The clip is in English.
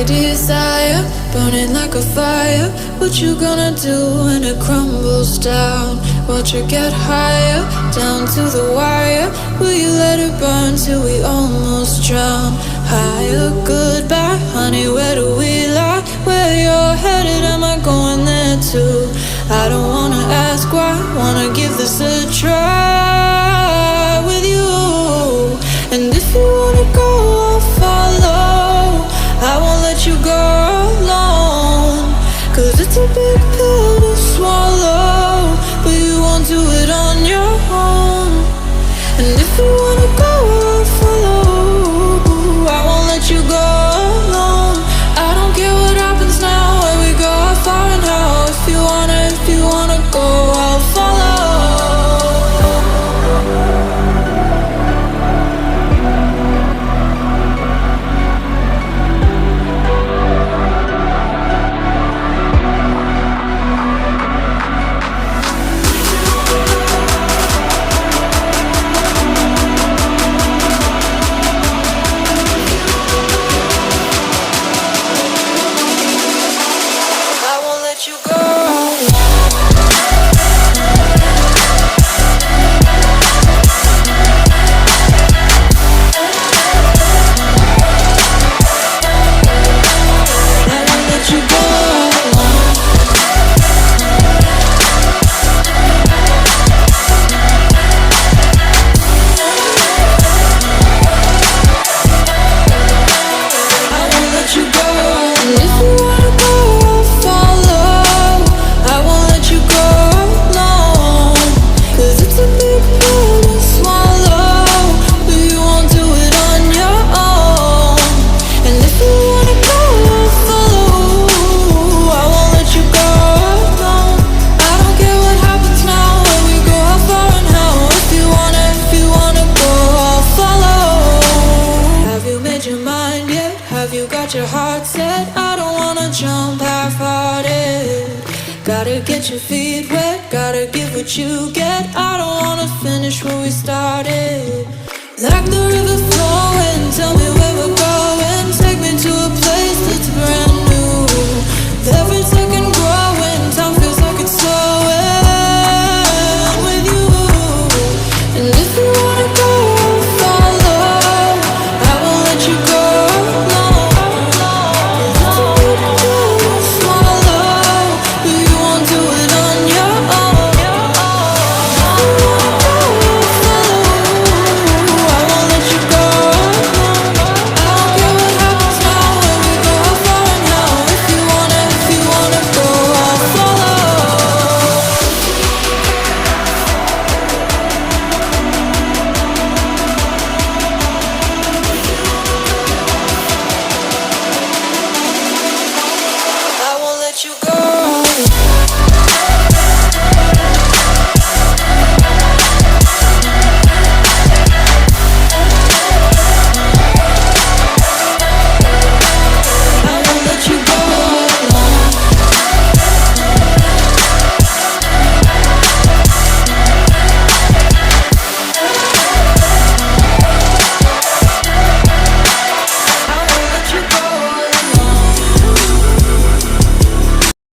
desire, burning like a fire. What you gonna do when it crumbles down? Watch it get higher, down to the wire. Will you let it burn till we almost drown? Higher, goodbye, honey, where do we lie? Where you're headed, am I going there too? I don't wanna ask why, wanna give this a try with you. And if you wanna go, I'll follow. I won't let you go alone, 'cause it's a big pill to swallow, but you won't do it on your own. And if you wanna go, I'll follow. I won't let you go alone. I don't care what happens now, where we go, how far and how. If you wanna go, I'll follow. Your heart set, I don't wanna jump half-hearted. Gotta get your feet wet, gotta give what you get. I don't wanna finish where we started. Like the river flowing, tell me where we're going.